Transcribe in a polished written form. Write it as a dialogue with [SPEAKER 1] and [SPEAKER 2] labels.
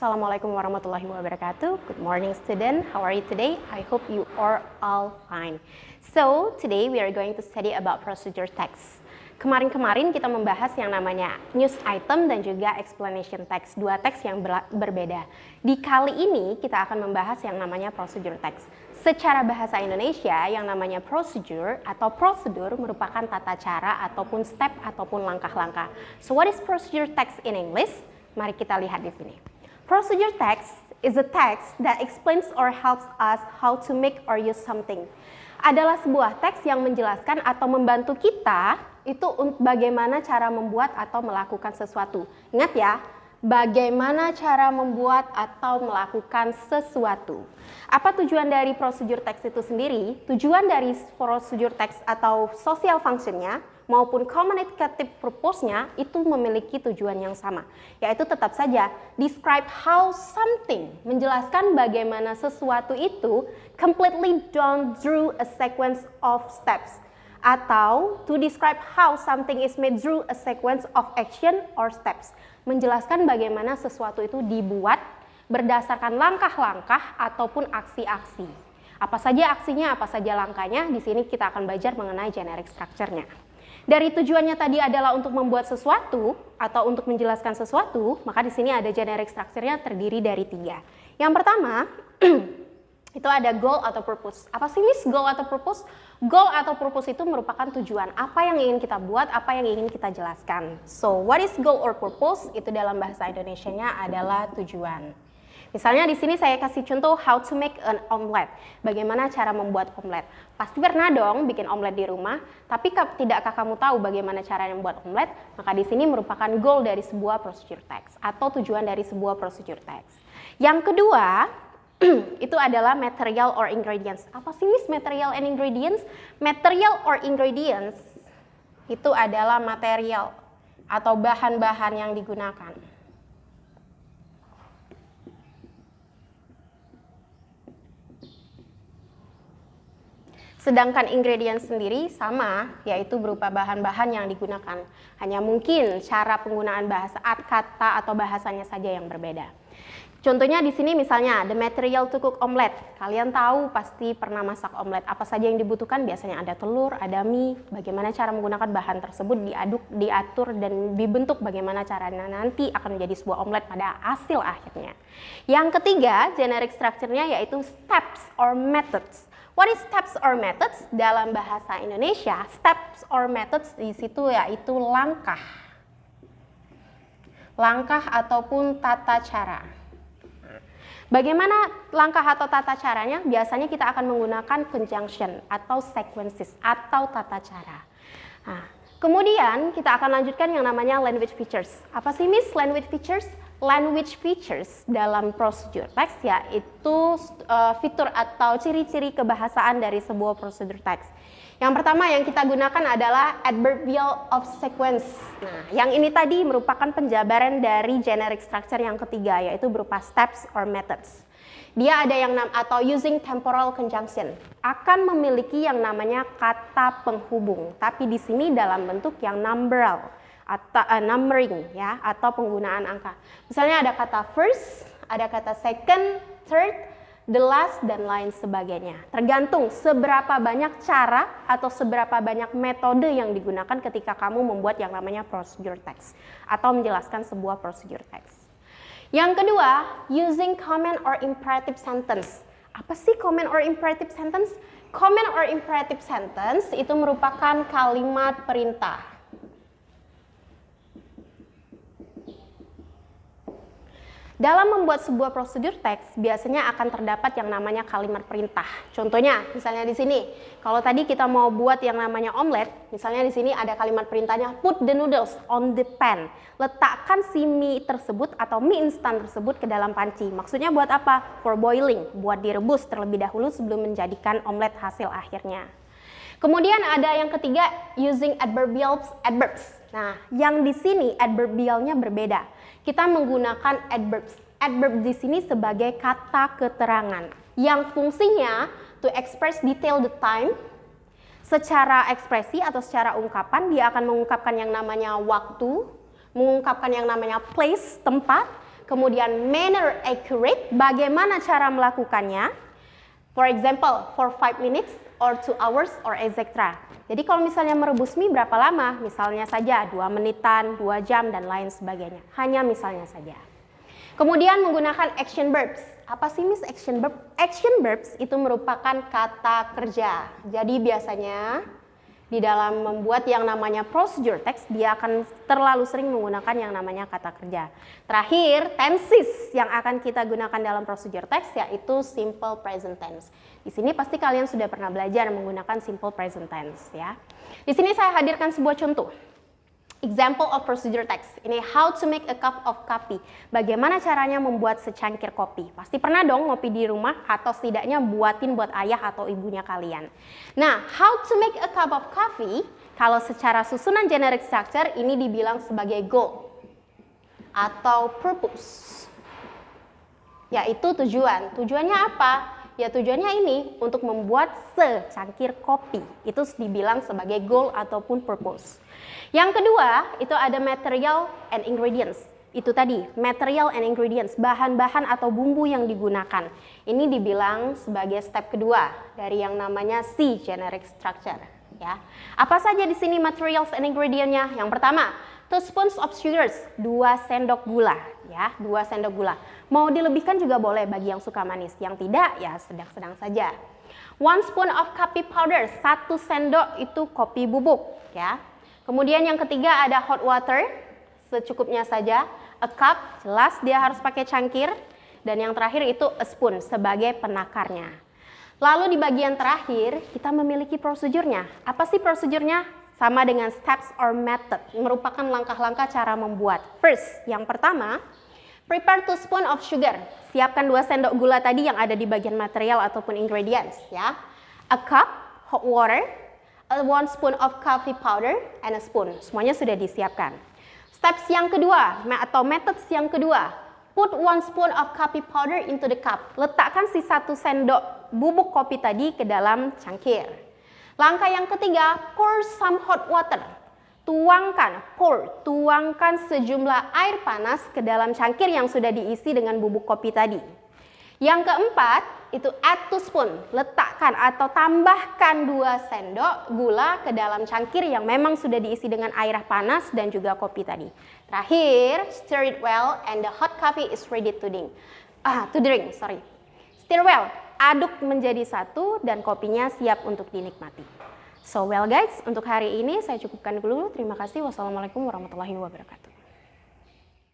[SPEAKER 1] Assalamualaikum warahmatullahi wabarakatuh. Good morning student. How are you today? I hope you are all fine. So, today we are going to study about procedure text. Kemarin-kemarin kita membahas yang namanya news item dan juga explanation text, dua teks yang berbeda. Di kali ini kita akan membahas yang namanya procedure text. Secara bahasa Indonesia, yang namanya procedure atau prosedur merupakan tata cara ataupun step ataupun langkah-langkah. So what is procedure text in English? Mari kita lihat di sini. Procedure text is a text that explains or helps us how to make or use something. Adalah sebuah teks yang menjelaskan atau membantu kita itu bagaimana cara membuat atau melakukan sesuatu. Ingat ya, bagaimana cara membuat atau melakukan sesuatu. Apa tujuan dari procedure text itu sendiri? Tujuan dari procedure text atau social functionnya maupun communicative purpose-nya itu memiliki tujuan yang sama, yaitu tetap saja describe how something, menjelaskan bagaimana sesuatu itu completely done through a sequence of steps, atau to describe how something is made through a sequence of action or steps, menjelaskan bagaimana sesuatu itu dibuat berdasarkan langkah-langkah ataupun aksi-aksi. Apa saja aksinya, apa saja langkahnya, di sini kita akan belajar mengenai generic structure-nya. Dari tujuannya tadi adalah untuk membuat sesuatu atau untuk menjelaskan sesuatu, maka di sini ada generic structure-nya terdiri dari 3. Yang pertama, itu ada goal atau purpose. Apa sih Miss goal atau purpose? Goal atau purpose itu merupakan tujuan. Apa yang ingin kita buat, apa yang ingin kita jelaskan. So, what is goal or purpose? Itu dalam bahasa Indonesianya adalah tujuan. Misalnya di sini saya kasih contoh how to make an omelet. Bagaimana cara membuat omelet? Pasti pernah dong bikin omelet di rumah, tapi tidakkah kamu tahu bagaimana cara membuat omelet? Maka di sini merupakan goal dari sebuah procedure text atau tujuan dari sebuah procedure text. Yang kedua, itu adalah material or ingredients. Apa sih Miss material and ingredients? Material or ingredients itu adalah material atau bahan-bahan yang digunakan. Sedangkan ingredients sendiri sama, yaitu berupa bahan-bahan yang digunakan. Hanya mungkin cara penggunaan bahasa kata atau bahasanya saja yang berbeda. Contohnya di sini misalnya the material to cook omelet. Kalian tahu pasti pernah masak omelet. Apa saja yang dibutuhkan? Biasanya ada telur, ada mie. Bagaimana cara menggunakan bahan tersebut diaduk, diatur dan dibentuk bagaimana caranya nanti akan menjadi sebuah omelet pada hasil akhirnya. Yang ketiga, generic structure-nya yaitu steps or methods. What is steps or methods? Dalam bahasa Indonesia, steps or methods di situ yaitu langkah. Langkah ataupun tata cara. Bagaimana langkah atau tata caranya? Biasanya kita akan menggunakan conjunction atau sequences atau tata cara. Nah, kemudian kita akan lanjutkan yang namanya language features. Apa sih Miss language features? Language features dalam procedure text yaitu fitur atau ciri-ciri kebahasaan dari sebuah procedure text. Yang pertama yang kita gunakan adalah adverbial of sequence. Nah, yang ini tadi merupakan penjabaran dari generic structure yang ketiga, yaitu berupa steps or methods. Dia ada yang atau using temporal conjunction, akan memiliki yang namanya kata penghubung, tapi di sini dalam bentuk yang numeral atau numbering ya, atau penggunaan angka. Misalnya ada kata first, ada kata second, third, the last, dan lain sebagainya. Tergantung seberapa banyak cara atau seberapa banyak metode yang digunakan ketika kamu membuat yang namanya procedure text atau menjelaskan sebuah procedure text. Yang kedua, using command or imperative sentence. Apa sih command or imperative sentence? Command or imperative sentence itu merupakan kalimat perintah. Dalam membuat sebuah procedure text, biasanya akan terdapat yang namanya kalimat perintah. Contohnya, misalnya di sini, kalau tadi kita mau buat yang namanya omelet, misalnya di sini ada kalimat perintahnya, put the noodles on the pan. Letakkan si mie tersebut atau mie instan tersebut ke dalam panci. Maksudnya buat apa? For boiling, buat direbus terlebih dahulu sebelum menjadikan omelet hasil akhirnya. Kemudian ada yang ketiga, using adverbs. Nah, yang di sini adverbialnya berbeda. Kita menggunakan adverbs. Adverb di sini sebagai kata keterangan yang fungsinya to express detail the time. Secara ekspresi atau secara ungkapan dia akan mengungkapkan yang namanya waktu, mengungkapkan yang namanya place, tempat, kemudian manner accurate, bagaimana cara melakukannya. For example, for 5 minutes or 2 hours or etc. Jadi kalau misalnya merebus mie berapa lama? Misalnya saja 2 menitan, 2 jam, dan lain sebagainya. Hanya misalnya saja. Kemudian menggunakan action verbs. Apa sih Miss action verb? Action verbs itu merupakan kata kerja. Jadi biasanya di dalam membuat yang namanya procedure text, dia akan terlalu sering menggunakan yang namanya kata kerja. Terakhir, tenses yang akan kita gunakan dalam procedure text yaitu simple present tense. Di sini pasti kalian sudah pernah belajar menggunakan simple present tense ya. Di sini saya hadirkan sebuah contoh. Example of procedure text. Ini how to make a cup of coffee. Bagaimana caranya membuat secangkir kopi. Pasti pernah dong ngopi di rumah atau setidaknya buatin buat ayah atau ibunya kalian. Nah, how to make a cup of coffee, kalau secara susunan generic structure ini dibilang sebagai goal atau purpose. Yaitu tujuan. Tujuannya apa? Ya tujuannya ini untuk membuat secangkir kopi. Itu dibilang sebagai goal ataupun purpose. Yang kedua, itu ada material and ingredients. Itu tadi, material and ingredients, bahan-bahan atau bumbu yang digunakan. Ini dibilang sebagai step kedua dari yang namanya C, generic structure. Ya. Apa saja di sini materials and ingredients-nya? Yang pertama, 2 spoons of sugars, 2 sendok gula. Ya, 2 sendok gula. Mau dilebihkan juga boleh bagi yang suka manis. Yang tidak, ya sedang-sedang saja. 1 spoon of coffee powder, 1 sendok itu kopi bubuk. Ya. Kemudian yang ketiga ada hot water, secukupnya saja. A cup, jelas dia harus pakai cangkir. Dan yang terakhir itu a spoon sebagai penakarnya. Lalu di bagian terakhir kita memiliki prosedurnya. Apa sih prosedurnya? Sama dengan steps or method, merupakan langkah-langkah cara membuat. First, yang pertama, prepare 2 spoon of sugar. Siapkan 2 sendok gula tadi yang ada di bagian material ataupun ingredients. Ya. A cup, hot water, 1 spoon of coffee powder, and a spoon. Semuanya sudah disiapkan. Steps yang kedua, atau methods yang kedua, put 1 spoon of coffee powder into the cup. Letakkan si 1 sendok bubuk kopi tadi ke dalam cangkir. Langkah yang ketiga, pour some hot water. Tuangkan sejumlah air panas ke dalam cangkir yang sudah diisi dengan bubuk kopi tadi. Yang keempat, itu add 2 spoon, letakkan atau tambahkan 2 sendok gula ke dalam cangkir yang memang sudah diisi dengan air panas dan juga kopi tadi. Terakhir, stir it well and the hot coffee is ready to drink. Stir well, aduk menjadi satu dan kopinya siap untuk dinikmati. So well guys, untuk hari ini saya cukupkan dulu. Terima kasih. Wassalamualaikum warahmatullahi wabarakatuh.